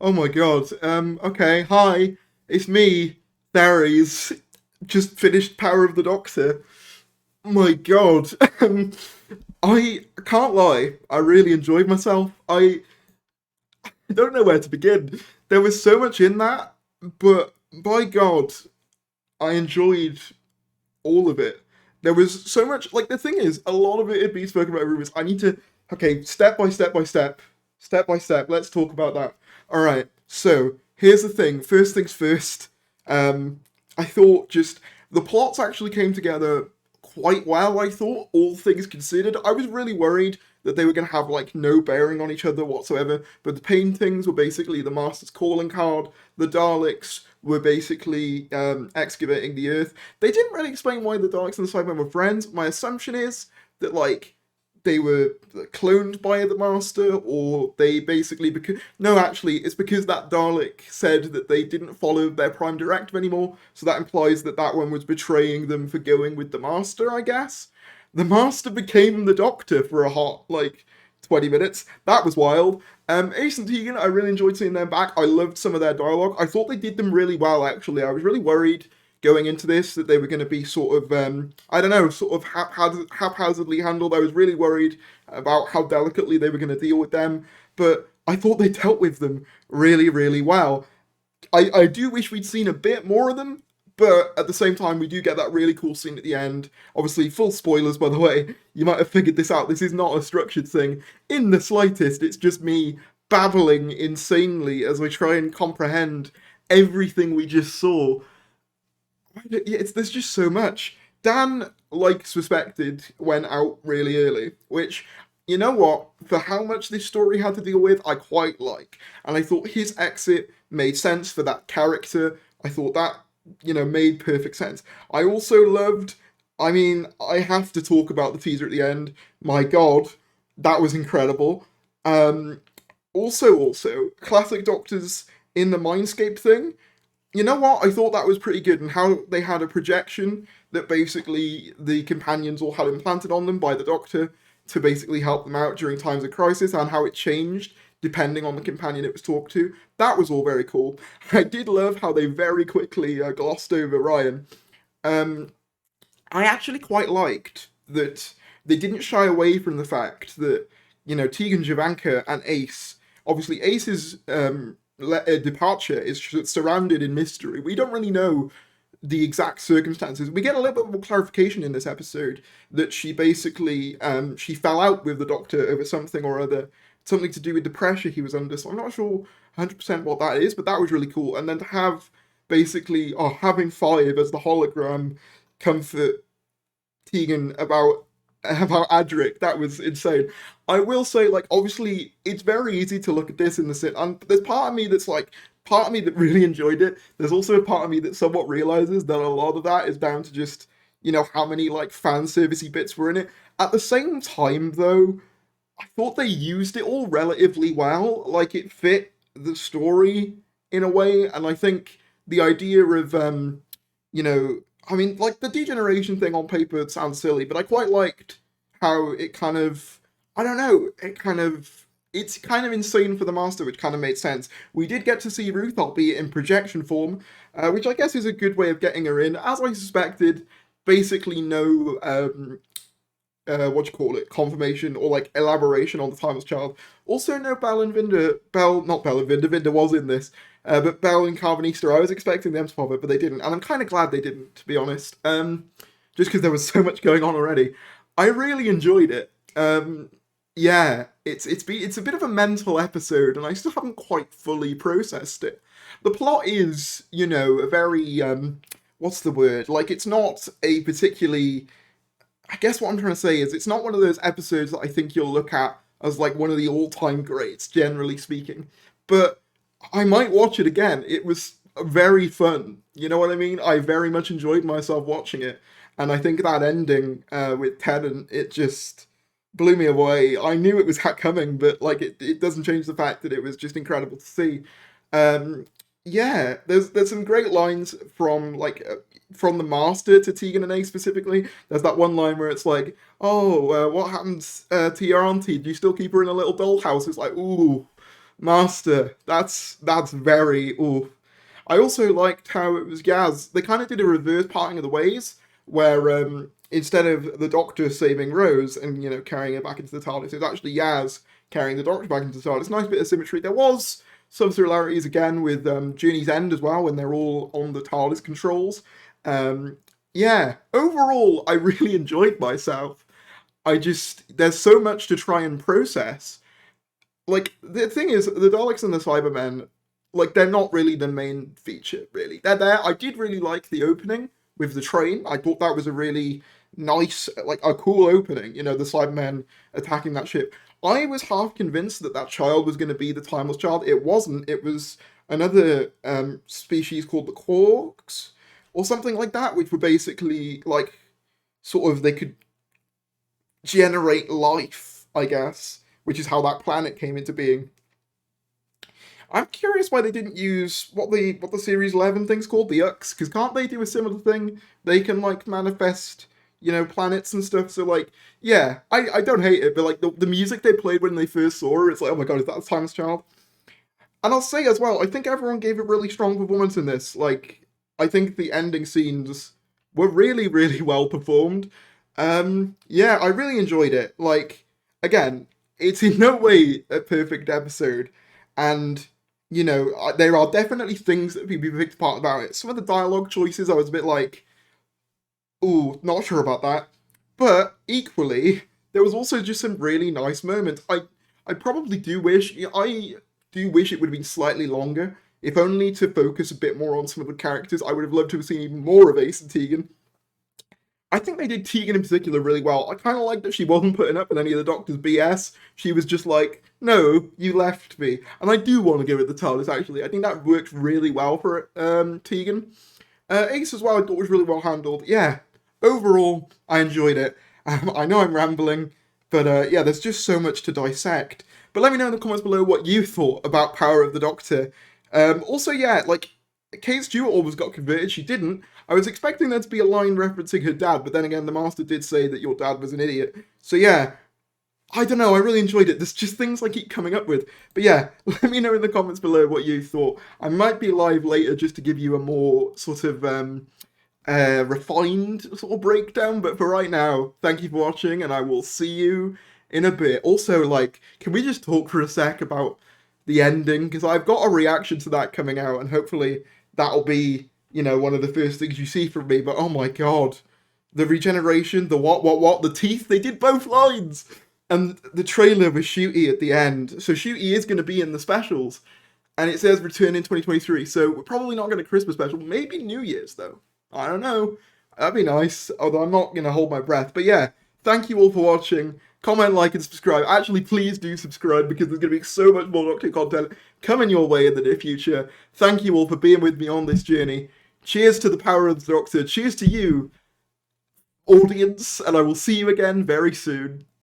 Oh my god. Okay, hi. It's me, Theres. Just finished Power of the Doctor. My god. I can't lie. I really enjoyed myself. I don't know where to begin. There was so much in that, but by god, I enjoyed all of it. There was so much, like, the thing is, a lot of it had been spoken about rumors. I need to, okay, step by step, let's talk about that. Alright, so, here's the thing. First things first, I thought just, the plots actually came together quite well, I thought, all things considered. I was really worried that they were going to have, like, no bearing on each other whatsoever, but the paintings were basically the Master's calling card, the Daleks were basically excavating the Earth. They didn't really explain why the Daleks and the Cybermen were friends. My assumption is that, like, they were cloned by the Master, or they basically because no, actually, it's because that Dalek said that they didn't follow their Prime Directive anymore. So that implies that that one was betraying them for going with the Master. I guess the Master became the Doctor for a hot 20 minutes. That was wild. Ace and Tegan, I really enjoyed seeing them back. I loved some of their dialogue. I thought they did them really well, actually. I was really worried going into this that they were going to be sort of, I don't know, sort of haphazardly handled. I was really worried about how delicately they were going to deal with them, but I thought they dealt with them really, really well. I do wish we'd seen a bit more of them, but at the same time, we do get that really cool scene at the end. Obviously, full spoilers, by the way. You might have figured this out. This is not a structured thing in the slightest. It's just me babbling insanely as I try and comprehend everything we just saw. There's just so much. Dan, like suspected, went out really early, which, you know what, for how much this story had to deal with, I quite like. And I thought his exit made sense for that character. I thought that, made perfect sense. I also loved, I mean, I have to talk about the teaser at the end. My god, that was incredible. Um, also, classic Doctors in the Mindscape thing. You know what? I thought that was pretty good, and how they had a projection that basically the companions all had implanted on them by the Doctor to basically help them out during times of crisis, and how it changed depending on the companion it was talked to. That was all very cool. I did love how they very quickly glossed over Ryan. Um, I actually quite liked that they didn't shy away from the fact that, Tegan Javanka and Ace, obviously Ace's departure is surrounded in mystery. We don't really know the exact circumstances. We get a little bit more clarification in this episode that she basically she fell out with the Doctor over something or other, something to do with the pressure he was under. So I'm not sure 100% what that is, but that was really cool. And then to have basically having Five as the hologram comfort Tegan about Adric, that was insane. I will say, like, obviously, it's very easy to look at this in the sit, and there's part of me that's like, part of me that really enjoyed it. There's also a part of me that somewhat realizes that a lot of that is down to just, how many like fan servicey bits were in it. At the same time, though, I thought they used it all relatively well. Like, it fit the story in a way, and I think the idea of you know, I mean, like the degeneration thing on paper sounds silly, but I quite liked how it kind of, I don't know, it's kind of insane for the Master, which kind of made sense. We did get to see Ruth, albeit in projection form, which I guess is a good way of getting her in. As I suspected, basically no what you call it, confirmation or like elaboration on the Timeless Child. Also, no Bell and Vinda, not Bell and Vinda was in this, but Bell and Carvanista, I was expecting them to pop up, but they didn't, and I'm kind of glad they didn't, to be honest. Just because there was so much going on already. I really enjoyed it. Yeah, it's a bit of a mental episode, and I still haven't quite fully processed it. The plot is, a very what's the word? Like, it's not a particularly, I guess what I'm trying to say is it's not one of those episodes that I think you'll look at as like one of the all-time greats, generally speaking. But I might watch it again. It was very fun. You know what I mean? I very much enjoyed myself watching it. And I think that ending with Tennant, it just blew me away. I knew it was coming, but like it doesn't change the fact that it was just incredible to see. Um, yeah, there's some great lines from the Master to Tegan and A specifically. There's that one line where it's like, "Oh, what happens to your auntie? Do you still keep her in a little dollhouse?" It's like, ooh, Master, that's very ooh. I also liked how it was Gaz. They kind of did a reverse parting of the ways, where instead of the Doctor saving Rose and carrying her back into the TARDIS, it was actually Yaz carrying the Doctor back into the TARDIS. Nice bit of symmetry. There was some similarities again with Journey's End as well, when they're all on the TARDIS controls. Yeah, overall, I really enjoyed myself. There's so much to try and process. Like, the thing is, the Daleks and the Cybermen, like, they're not really the main feature, really. They're there. I did really like the opening with the train. I thought that was a really nice, like, a cool opening, the Cybermen attacking that ship. I was half convinced that that child was going to be the Timeless Child. It wasn't. It was another species called the Quarks, or something like that, which were basically, like, sort of, they could generate life, I guess, which is how that planet came into being. I'm curious why they didn't use what the Series 11 thing's called, the Ux, because can't they do a similar thing? They can, like, manifest, planets and stuff, so, like, yeah, I don't hate it, but, like, the music they played when they first saw her, it's like, oh my god, is that the Timeless Child? And I'll say as well, I think everyone gave a really strong performance in this. Like, I think the ending scenes were really, really well performed. Yeah, I really enjoyed it. Like, again, it's in no way a perfect episode, and there are definitely things that people picked apart about it. Some of the dialogue choices, I was a bit like, ooh, not sure about that. But equally, there was also just some really nice moments. I probably do wish I do wish it would have been slightly longer, if only to focus a bit more on some of the characters. I would have loved to have seen even more of Ace and Tegan. I think they did Tegan in particular really well. I kind of like that she wasn't putting up with any of the Doctor's BS. She was just like, no, you left me. And I do want to give it the TARDIS, actually. I think that worked really well for Tegan. Ace as well, I thought was really well handled. Yeah, overall, I enjoyed it. I know I'm rambling, but yeah, there's just so much to dissect. But let me know in the comments below what you thought about Power of the Doctor. Also, yeah, like, Kate Stewart almost got converted, she didn't. I was expecting there to be a line referencing her dad, but then again, the Master did say that your dad was an idiot. So yeah, I don't know, I really enjoyed it. There's just things I keep coming up with. But yeah, let me know in the comments below what you thought. I might be live later just to give you a more sort of refined sort of breakdown, but for right now, thank you for watching, and I will see you in a bit. Also, like, can we just talk for a sec about the ending? Because I've got a reaction to that coming out, and hopefully that'll be, one of the first things you see from me. But oh my god, the regeneration, the what, the teeth, they did both lines! And the trailer with Shooty at the end. So Shooty is going to be in the specials, and it says return in 2023, so we're probably not going to Christmas special, maybe New Year's though. I don't know. That'd be nice, although I'm not going to hold my breath. But yeah, thank you all for watching. Comment, like, and subscribe. Actually, please do subscribe, because there's going to be so much more Doctor content coming your way in the near future. Thank you all for being with me on this journey. Cheers to the Power of the Doctor. Cheers to you, audience, and I will see you again very soon.